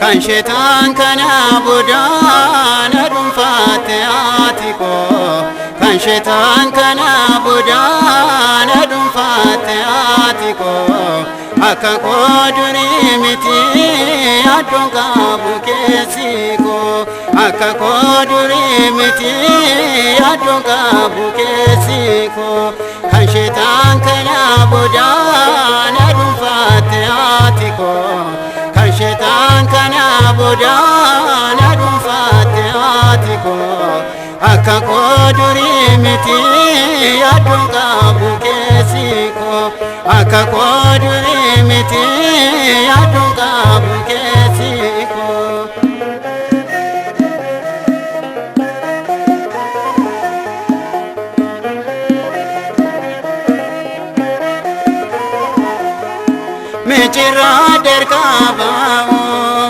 kan sheetaan kana bodaana dhuunfatte ati koo kan sheetaan kana bodaana dhuunfatte ati koo akka koo durii miti addoon qabu keessi koo akka koo durii miti addoon qabu keessi koo kan sheetaan kana bodaana dhuunfatte ati koo kan sheetaan kana bodaana dhuunfatte ati koo akka koo durii miti addoon qabu keessi koo akka koo durii miti addoon qabu keessi koo. Mechira derkaba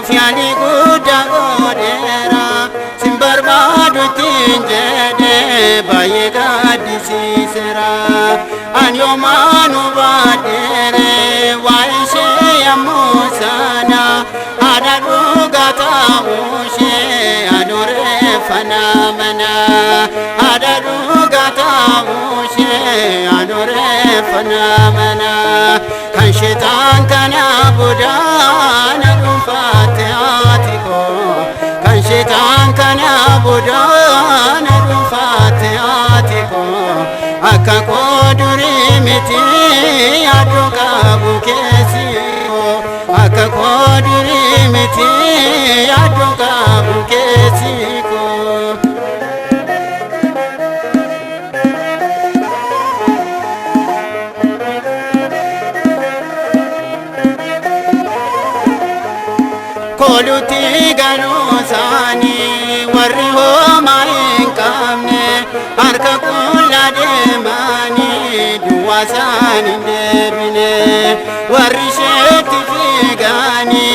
fiali gudda godera simbarbadu tinjede baye gadisisera anyo manu badere waishe yamusana adaru gata ushe adore fanamana adaru gata ushe adore fanamana kan sheetaan kana bodaana dhuunfatte ati koo kan sheetaan kana bodaana dhuunfatte ati koo akka koo durii miti addoon qabu keessi koo akka koo durii miti addoon qabu keessi koo. Koluti galosani warri homa hin qabne harka qulla deemani duwwasaan hin deebine warri sheetti fiigani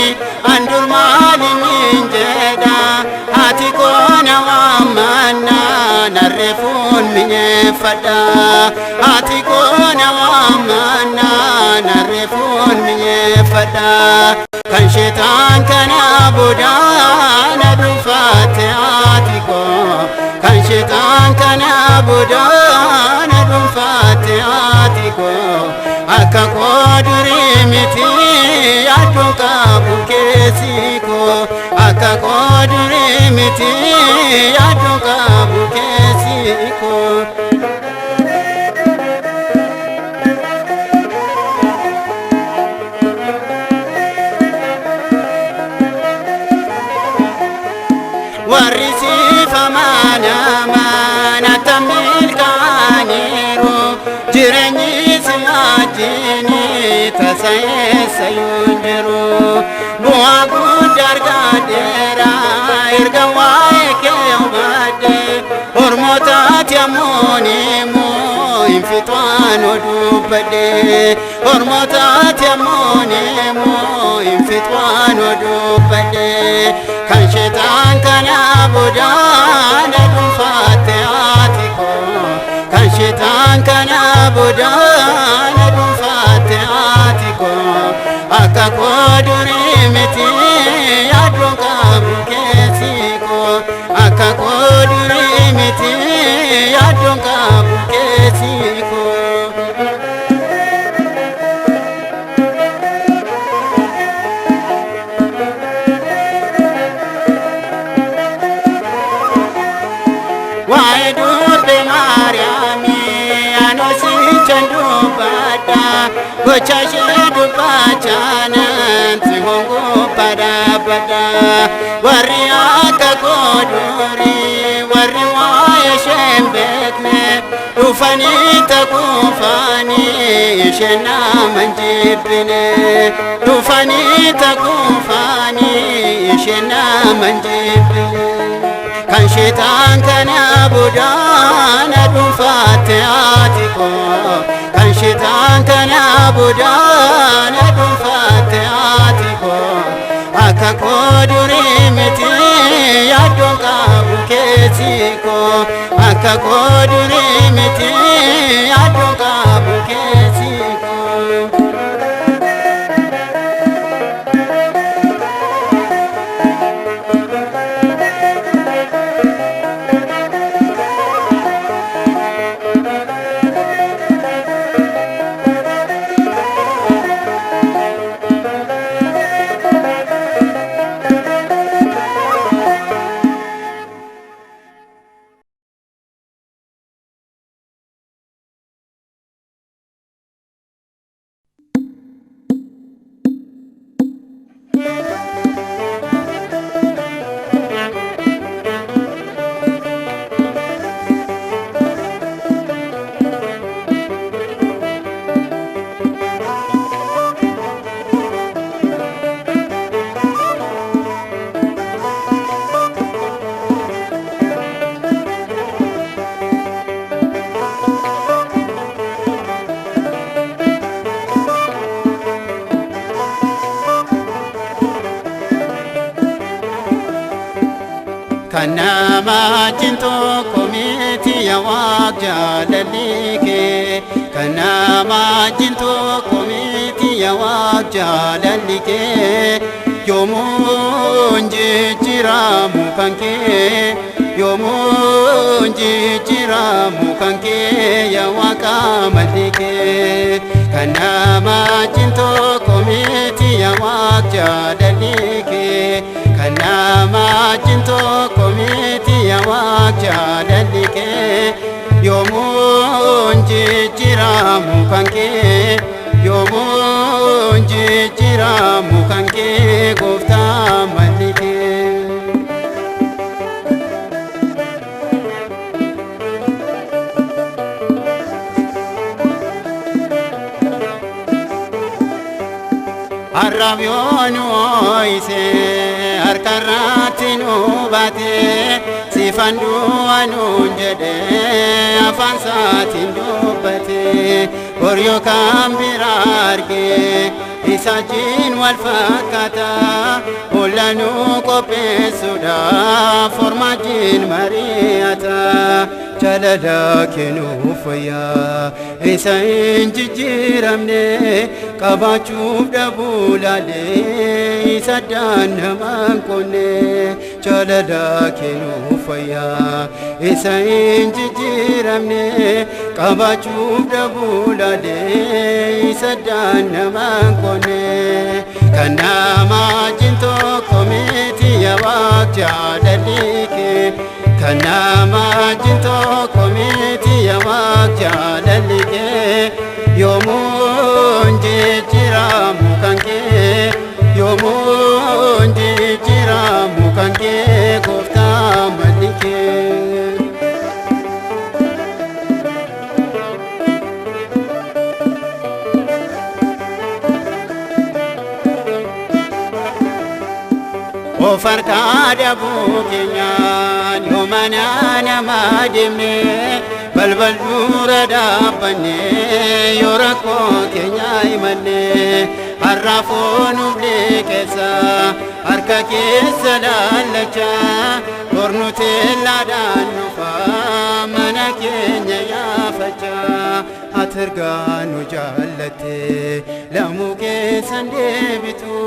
andur maalin hin jedha ati koona waammanna narreefuun minyeffadha ati koona waammanna narreefuun minyeffadha kan sheetaan kana bodaana dhuunfatte ati koo kan sheetaan kana bodaana dhuunfatte ati koo akka koo durii miti addoon qabu keessi koo akka koo durii miti addoon qabu keessi koo. warri siifamana mana tamil kaaniru jireenyi si wajjini tasayeessa yunjiru bu'aa guddaa argadheera erga waa'ee kee hubadhe ormootaati ammoon immoo hin fixaan odubbadhe ormootaati ammoon immoo hin fixaan odubbadhe kan sheetaan kana bodaana dhuunfatte ati koo kan sheetaan kana bodaana dhuunfatte ati koo akka koo durii miti addoon qabu keessi koo akka koo durii miti addoon qabu keessi koo. Gocha shee dubbachaanan si hongo badabada warri akka koo durii warri waa'ee isheen beekne dhufanii takuufanii isheen nama hin jibbine dhufanii takuufanii isheen nama hin jibbine kan sheetaan kana bodaana dhuunfatte ati koo kan sheetaan kana bodaana dhuunfatte ati koo akka koo durii miti addoon qabu keessi koo akka koo durii miti addoon qabu keessi koo. kanama jinto komiti ya wajalalige kanama jinto komiti ya wajalalige yomunji jiramu kanke yomunji jiramu kanke ya wakamalike kanama jinto komiti ya wajalalige kanama jinto komiti ya wajalalige yomunji jiramu kanke yomunji jiramu kanke gofta malike Arrabionu oise arkaratinu bate sifandu anunjede afansatin dubbate oryo kambirarge isajin walfakata ulanu qopesuda formajin mariata jalala kenu faya isa injiramne kabachuf dabulale isa danman konne jalala kenu faya isa injiramne kabachuf dabulale isa danman konne kanama jinto komiti ya wajalalige kanama jinto komiti ya wajalalige yomunji jiramu kanke yomunji jiramu kanke gofta malike ofarkada bukinyan yomanana madime balbal murada bane yorako kenya imane arrafonu blekesa arka kesa dalacha ornutella danufa mana kenya ya facha aterganu jallate lamuke sande bitu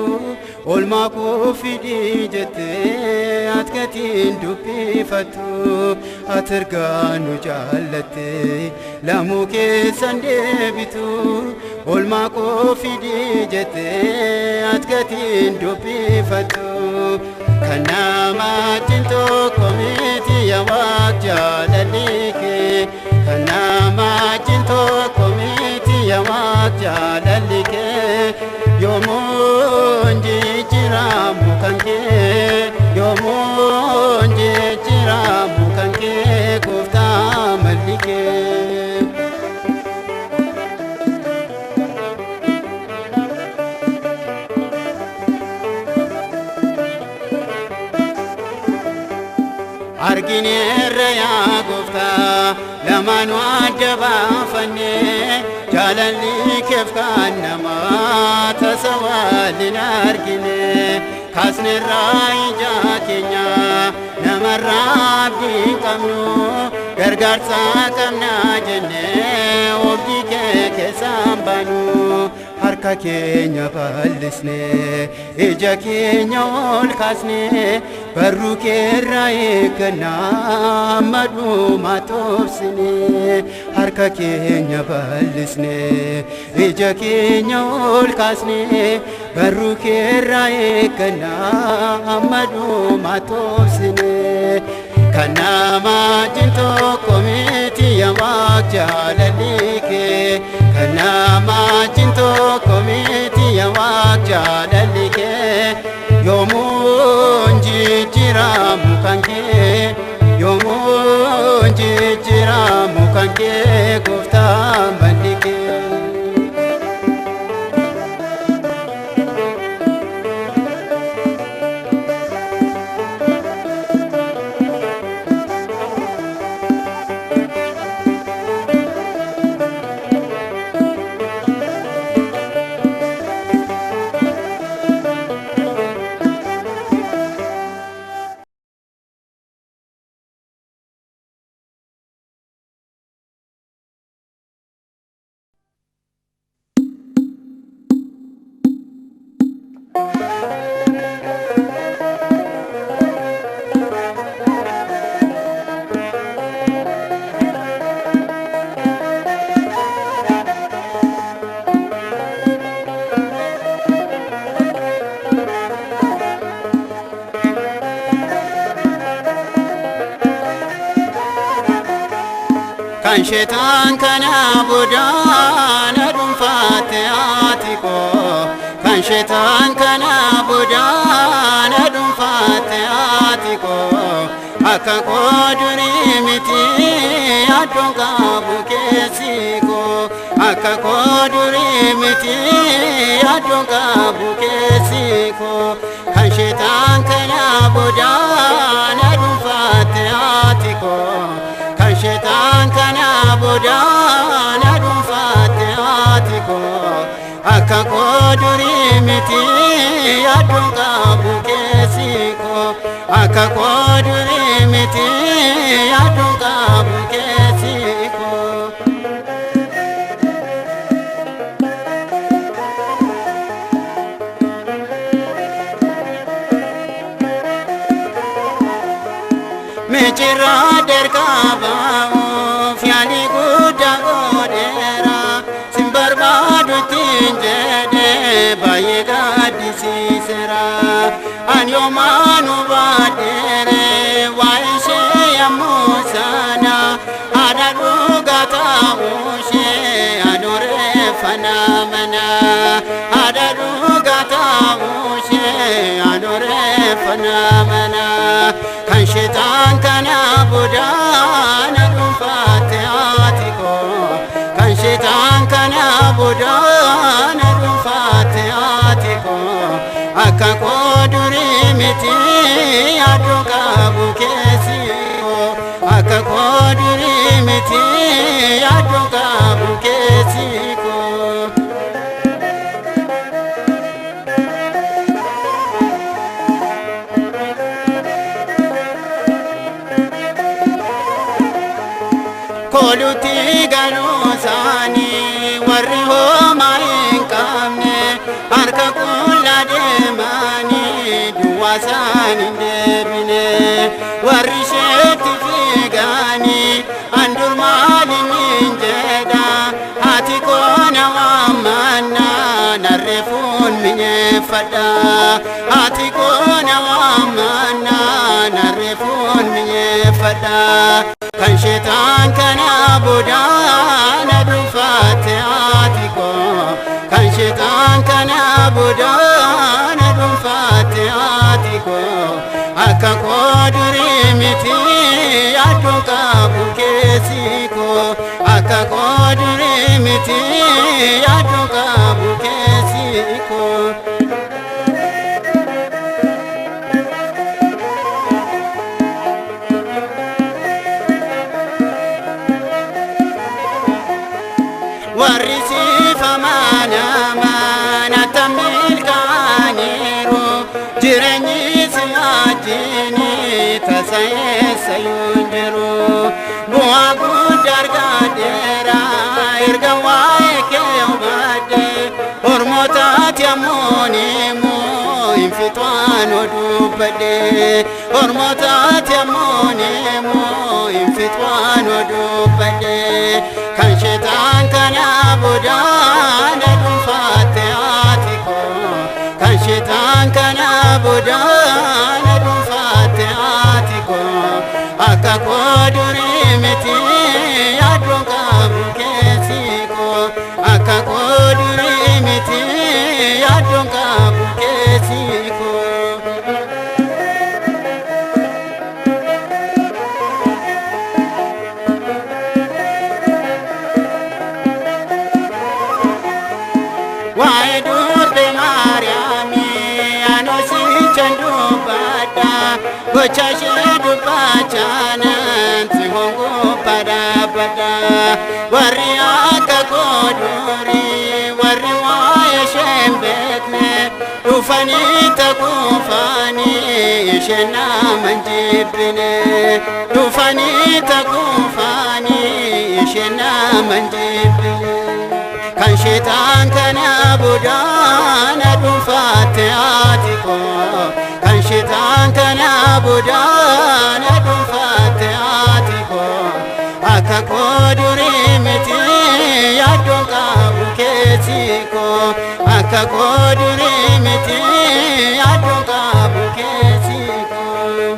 olma kufidi jette atkatin dubi fatu aterganu jallate lamuke sande bitu olma kufidi jette atkatin dubi fatu kanama jinto komiti ya wajalalige kanama jinto komiti ya wajalalige yomunji jiramu kanke yomunji jiramu kanke gofta malike argine raya gofta lamanu adaba fanne jalali kef kanama tasawalin argine kasne rai jakenya namarabdi kamnu gargarsa kamna jenne obdi ke sambanu harka kenya ballisne ija kenya ol kasne barru kerrae kana madu matosne harka kenya ballisne ija kenya ol kasne barru kerrae kana madu matosne kanama jinto komiti ya wajalalige kanama jinto komiti ya wajalalige yomunji jiramu kanke yomunji jiramu kanke gofta malike kan sheetaan kana bodaana dhuunfatte ati koo kan sheetaan kana bodaana dhuunfatte ati koo akka koo durii miti yaaddoon qabu keessi koo akka koo durii miti yaaddoon qabu keessi koo kan sheetaan kana bodaana dhuunfatte ati koo kan sheetaan kana bodaana dhuunfatte ati koo akka koo durii miti yaaddoon qabu keessi koo akka koo durii miti yaaddoon qabu keessi koo. Mechira derkaba fiali gudda godera simbarbadu tinjede baye gadisisera anyo manu badere waishe yamusana adaru gata ushe adore fanamana adaru gata ushe adore fanamana kan sheetaan kana bodaana dhuunfatte ati koo kan sheetaan kana bodaana dhuunfatte ati koo akka koo durii miti yaaddoon qabu keessi koo akka koo durii miti yaaddoon qabu keessi koo. Koluti galosani warri homa hin qabne harka qulla deemani duwwaasaan hin deebine warri isheetti fiigani andur maalin hin jedha ati koo na waammanna narreefuun minyeeffadha ati koo na waammanna narreefuun minyeeffadha. Kan sheetaan kana bodaana dhuunfatte ati koo kan sheetaan kana bodaana dhuunfatte ati koo akka koo durii miti yaaddoon qabu keessi koo akka koo durii miti yaaddoon qabu keessi koo. Warri siifamana tamilkaaniru jireenyi si wajjini tasa eessayyuu hin jiru bu'aa guddaa argadheera erga waa'ee kee hubadhe ormootaati ammoon immoo hin fixaan odubbadhe ormootaati ammoon immoo hin fixaan odubbadhe kan sheetaan kana bodaana dhuunfatte ati koo kan sheetaan kana bodaana dhuunfatte ati koo akka koo durii miti yaaddoon qabu keessi koo akka koo durii miti yaaddoon qabu keessi koo. Waa'ee durbe Maariyaami anoosicha dubbadha gocha ishee dubbachaanan si hongobbaa dhaabbadha warri akka koo durii warri waa'ee ishee hin beekne dhufanii takuufanii isheen nama hin jibbine dhufanii takuufanii isheen nama hin jibbine. Kan sheetaan kana bodaana dhuunfatte ati koo kan sheetaan kana bodaana dhuunfatte ati koo akka koo durii miti yaaddoon qabu keessi koo akka koo durii miti yaaddoon qabu keessi koo.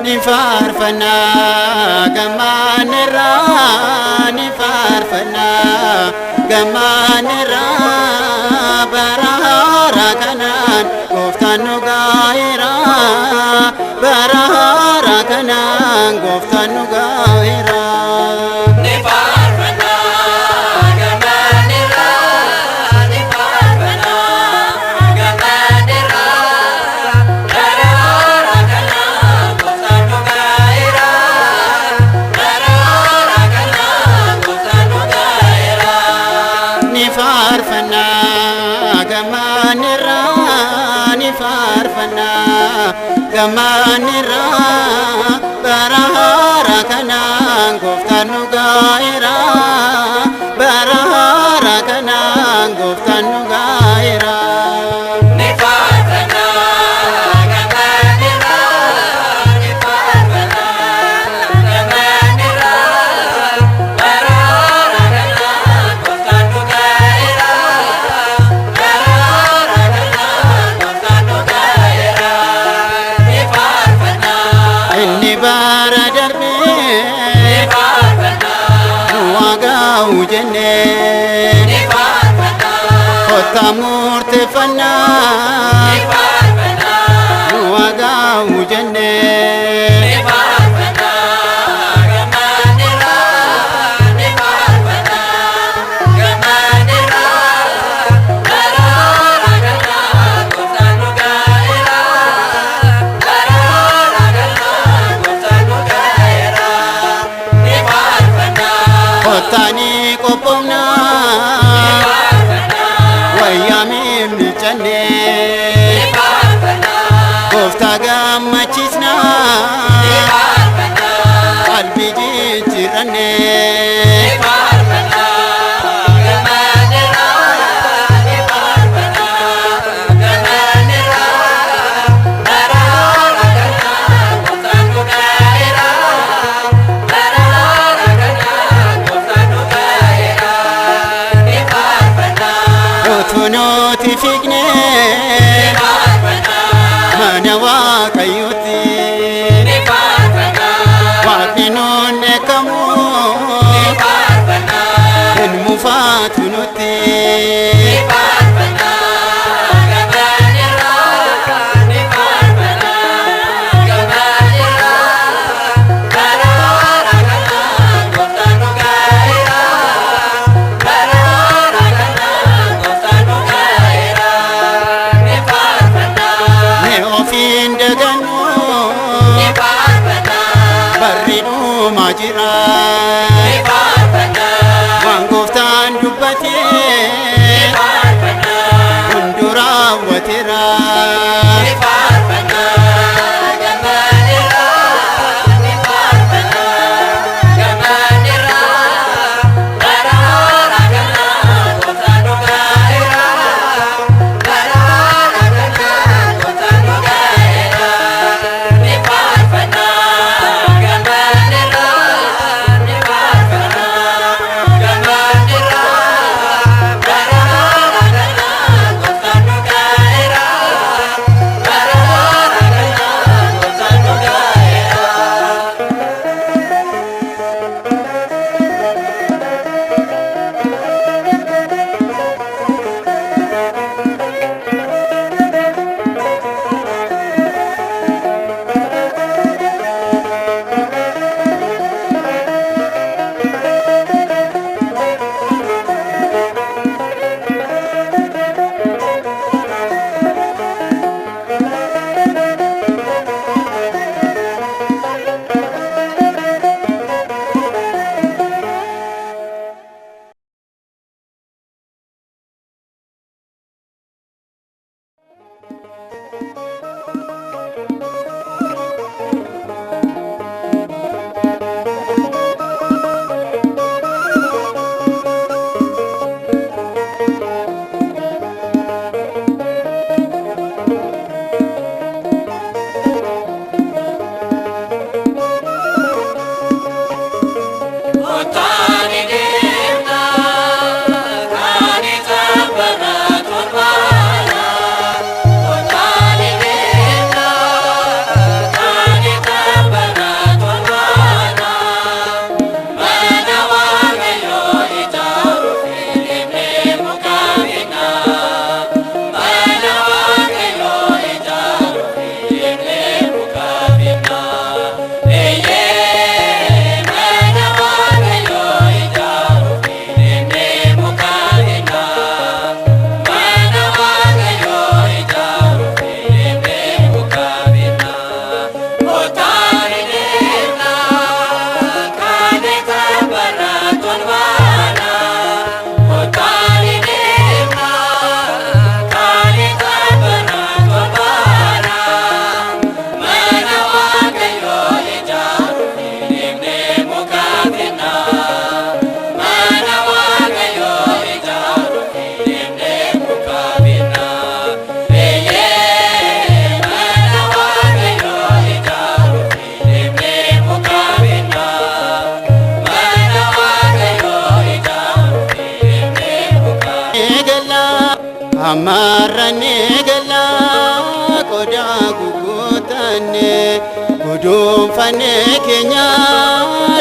Nifarfana gamanera nifarfana gamanera barara kanan goftanu gaira barara kanan goftanu gaira Nifarfana gamanera nifarfana gamanera barara kanan goftanu gaira barara kanan goftanu gaira Ujene Kota murtefana Nuaga ujene Tani kopomna wayami michane gofta gamachisna qalbi jirane Tunoti figne mana waaqayyoti waaqni nunne kamu hin mufaatu nuti Amarranne gala qoda gugutanne gudunfanne keenya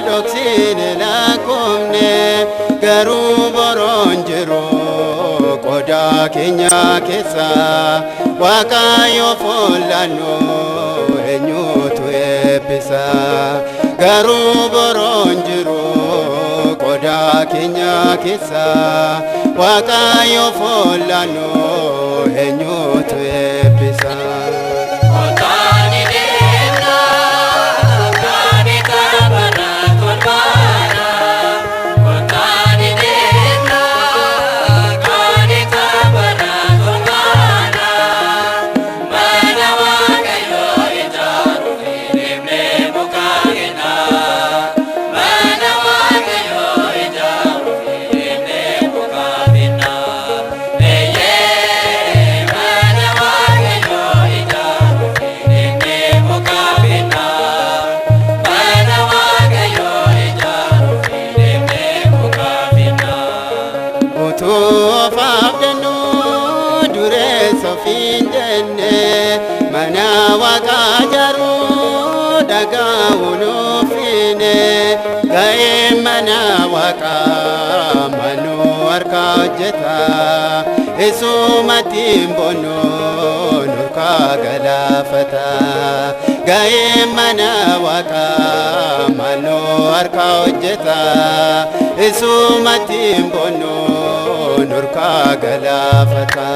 dhoksine lakkoofne garuu boroon jiru qoda keenya keessa Waaqayyo follannoo eenyutu eebbisa garuu boroon jiru qoda keenya keessa Waaqayyo follannoo eenyutu eebbisa Mana Waaqa jaru daga ulufine gae mana Waaqa manu harka hojjeta isumatti bono nurka galafata gae mana Waaqa manu harka hojjeta isumatti bono nurka galafata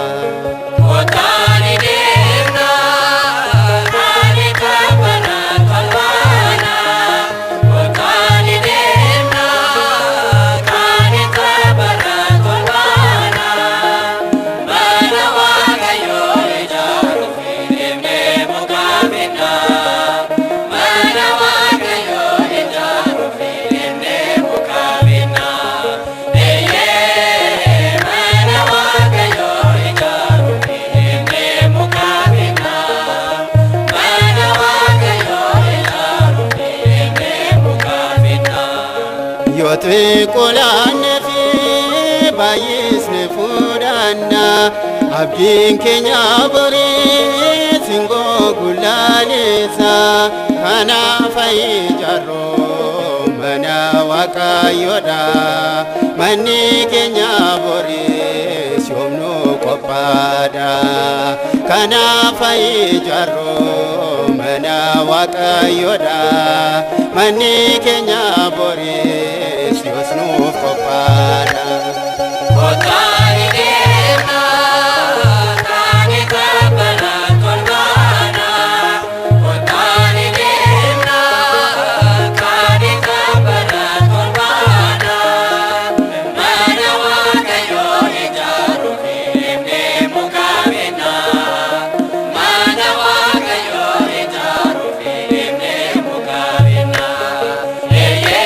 Yotwe kolane fi bayisne fudana abdin kenya bore singo gulalesa kana fai jarro mana Waaqa yoda mani kenya bore somno kopada kana fai jarro mana Waaqa yoda mani kenya bore Yosnu kopada Kotani dena Kani kabala kolbana Kotani dena Kani kabala kolbana Mana Waaqa yo ijaru Ibne mukabina Mana Waaqa yo ijaru Ibne mukabina Ye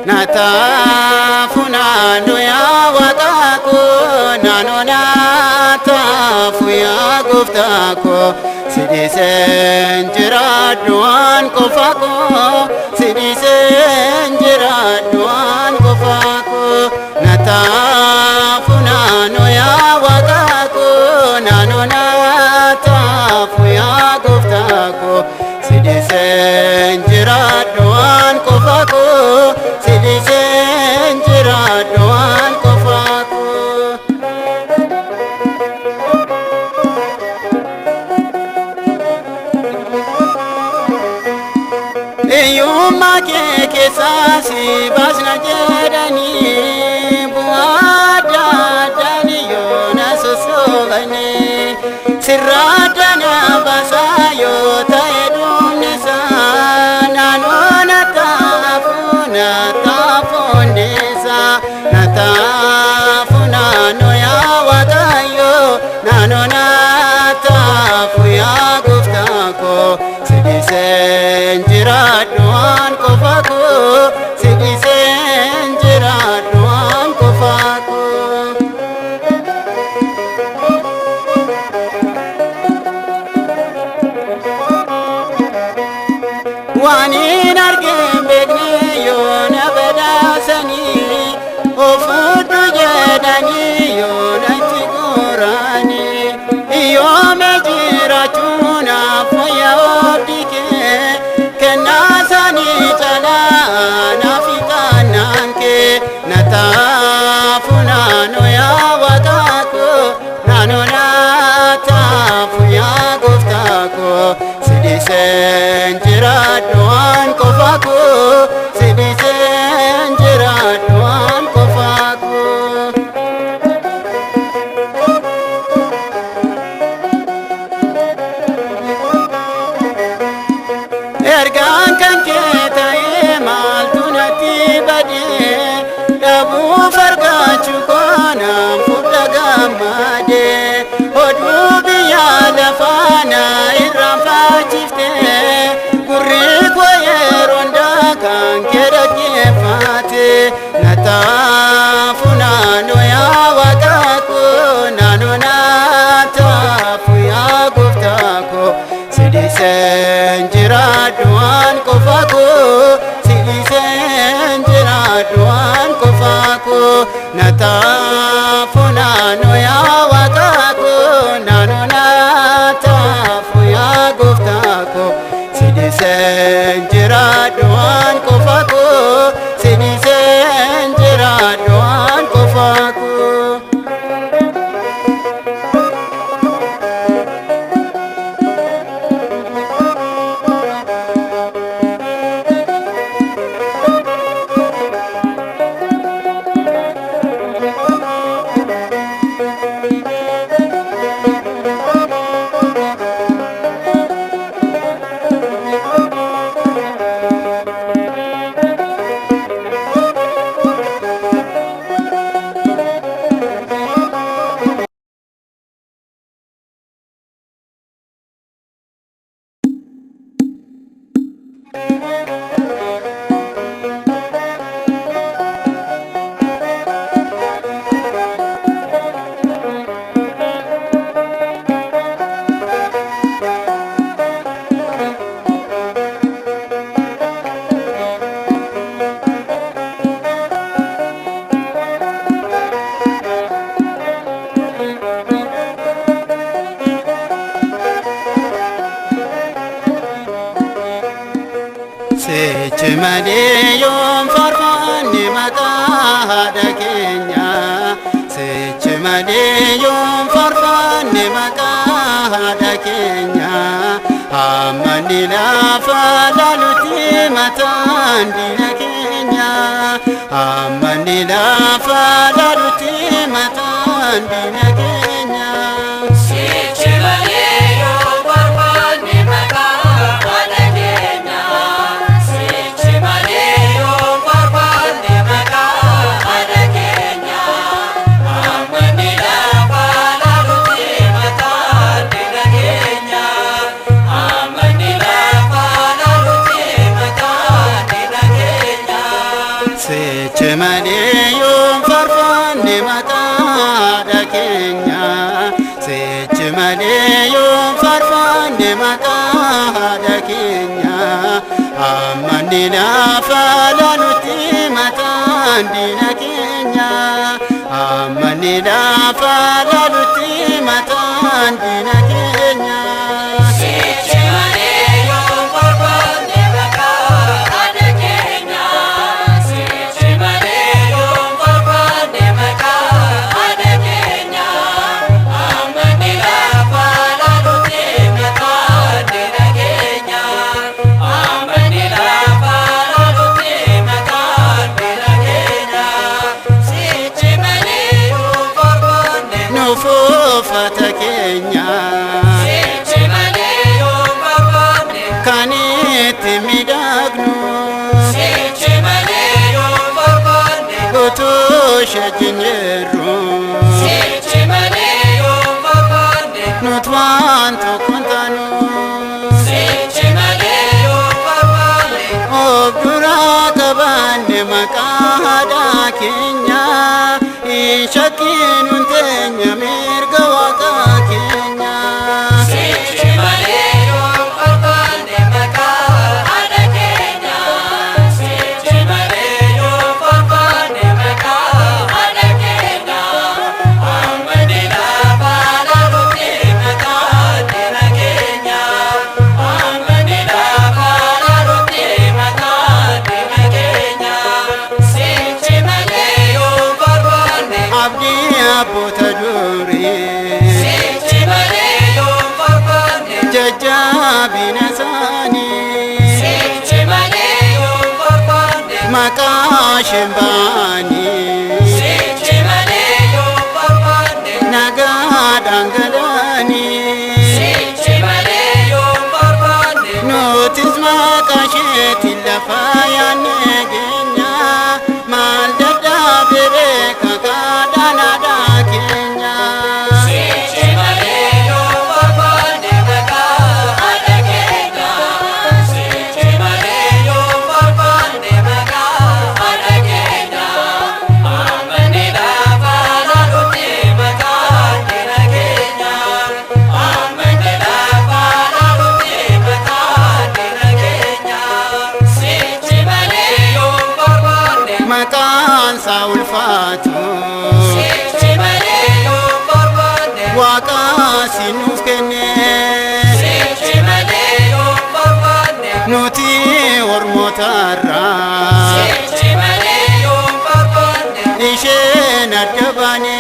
nataafu naannoo yaa Waaqa koo naannoo nataafu yaa Gooftaa koo si dhiiseen jiraadhu waan qofa koo si dhiiseen jiraadhu waan qofa koo nataafu naannoo yaa Waaqa koo naannoo nataafu yaa Gooftaa koo si dhiiseen jiraadhu waan qofa koo si dhiiseen jiraadhu waan qofa koo. Eeyyummaa kee keessaa si baasna jedhanii bu'aa adda addaan yoo na sossobanii sirraa dana baasaa yoo ta'e dhumnisaa naannoo nataafu hundeessaa nataafu naannoo yaa Waaqayyoo naannoo nataafu yaa Gooftaa koo si dhiiseen jiraadhu waan qofa koo si dhiiseen jiraadhu waan qofa koo. Waan hin argin beekne yoo na badhaasanii ofuudhu jedhanii yoo natti goranii yoome jiraachuu naaf wayya oobdi kee kennaa isaanii caalaa naaf ixaanaan kee nataafu naannoo yaa Waaqa koo naannoo nataafu yaa Gooftaa koo si dhiiseen jiraadhu waan qofa koo si dhiiseen jiraadhu waan qofa koo. Ergaan kan kee ta'ee maaltu natti badee dhabuuf argachuu koo naan fudha gammadee oduu biyya lafaa na irraanfachiiftee gurri koo yeroo hundaa kan kee dhaggeeffate nataafu naannoo yaa Waaqa koo naannoo nataafu yaa Gooftaa koo si dhiiseen jiraadhu waan qofa koo si dhiiseen jiraadhu waan qofa koo nataafu naannoo yaa Waaqa koo naannoo nataafu yaa Gooftaa koo si dhiiseen jiraadhu waan qofa koo si dhiiseen jiraadhu waan qofa koo. Sichi malee yoom faarfanne maqaa haadha keenya sichi malee yoom faarfanne maqaa haadha keenya hammanni lafa laalutti mataan diina keenya hammanni lafa laalutti mataan diina keenya. Sichi malee yoom faarfanne maqaa haadha keenya sichi malee yoom faarfanne maqaa haadha keenya hammanni lafa laalutti mataan diina keenya hammanni lafa laalutti mataan diina keenya. sichi malee yoom faarfanne maqaadha keenya sichi malee yoom faarfanne maqaadha keenya ammanni lafa laanutti mataan diina keenya ammanni lafa laanutti mataan diina keenya. Nuufata keenya sichi malee yoom faarfanne kan itti miidhagnu sichi malee yoom faarfanne utuu shajjin jirru sichi malee yoom faarfanne nuti waan tokko hin taanu sichi malee yoom faarfanne of duraa qabanne maqaadha keenya hin shakkiin hin teenya mirga waaqa keenya. sichi malee yoom faarfanne maqaadha keenya sichi malee yoom faarfanne maqaadha keenya ammanni lafa laanutti mataan diina keenya ammanni lafa laanutti mataan diina keenya sichi malee yoom faarfanne Abdii abboota durii sichi malee yoom faarfanne jajjabina isaanii sichi malee yoom faarfanne maqaa shembaanii sichi malee yoom faarfanne nagaadhaan galanii sichi malee yoom faarfanne nutis maqaa isheetiin lafa yaadne keenya maal dadhabere kakaadhaan aadaa keenya. sichi malee yoom faarfanne maqaadha keenya sichi malee yoom faarfanne maqaadha keenya ammanni lafa laanutti mataan diina keenya ammanni lafa laanutti mataan diina keenya sichi malee yoom faarfanne Maqaan isaa ulfaatu sichi malee yoom faarfanne waaqa sinuuf kenne sichi malee yoom faarfanne nuti ormootarraa sichi malee yoom faarfanne isheen adda baane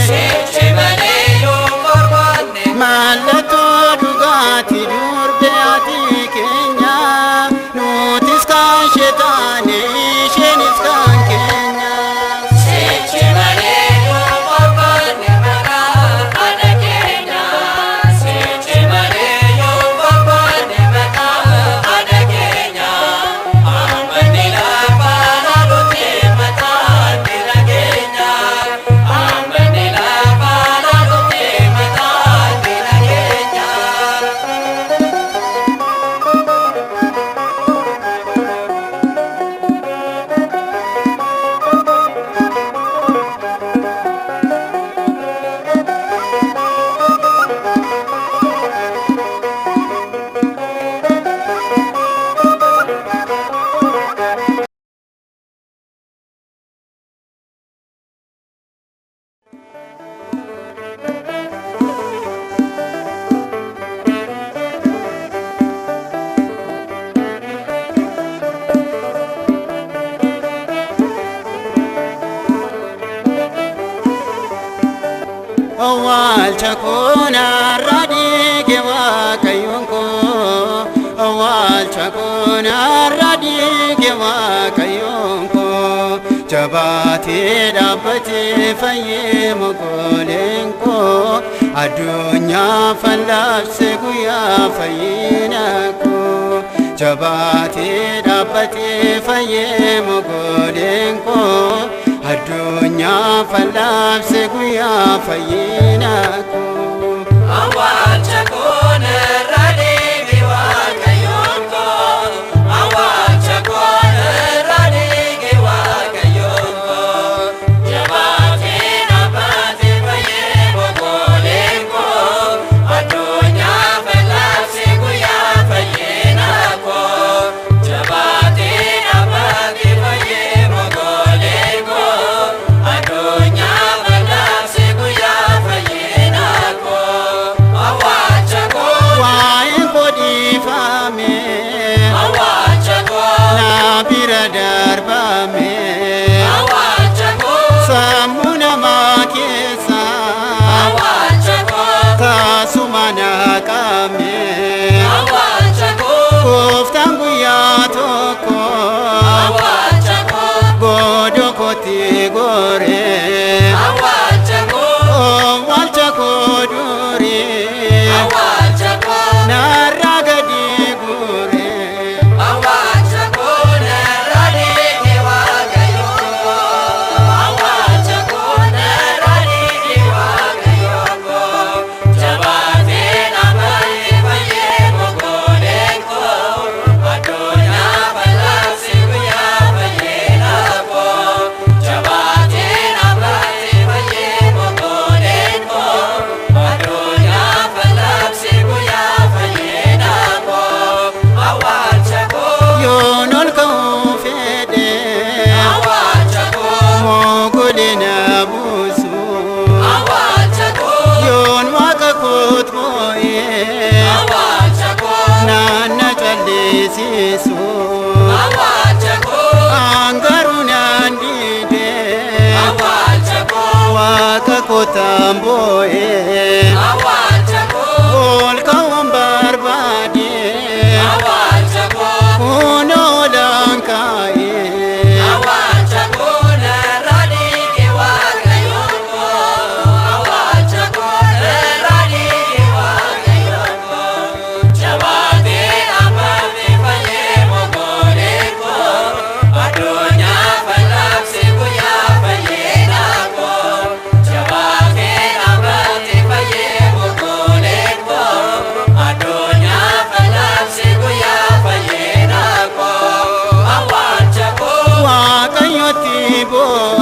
sichi malee yoom faarfanne mallattoo dhugaatii durbee ati keenya nutis kan ishee taane isheenis kan keenya. sichi malee yoom faarfanne maqaadha keenya sichi malee yoom faarfanne maqaadha keenya ammanni lafa laanutti mataan diina keenya ammanni lafa laanutti mataan diina keenya. Awwaalcha koo narraa dhiige waaqayyoon koo awwaalcha koo narraa dhiige waaqayyoon koo jabaatee dhaabbatee fayyee mogoleen koo addunyaa fallaabse guyyaa fayyina koo jabaatee dhaabbatee fayyee mogoleen koo addunyaa fallaabse guyyaa fayyina koo. Awwaalcha koo narraa dhiige waaqayyoon koo awwaalcha koo narraa dhiige ceesisu awwaalcha koo angaruun andide awwaalcha koo waaqa kootaan boo'ee awwaalcha koo ol ka'uun barbaade awwaalcha koo kunoo olaan kaa'ee awwaalcha koo narraa dhiige Waaqayyoon koo awwaalcha koo narraa dhiige Waaqayyoon koo jabaatee amantii fayyee mogolee koo addunyaa fallaaqsi guyyaa fayyina koo jabaatee amantii fayyee mogolee koo addunyaa fallaaqsi guyyaa fayyina koo awwaalcha koo waaqayyotti boo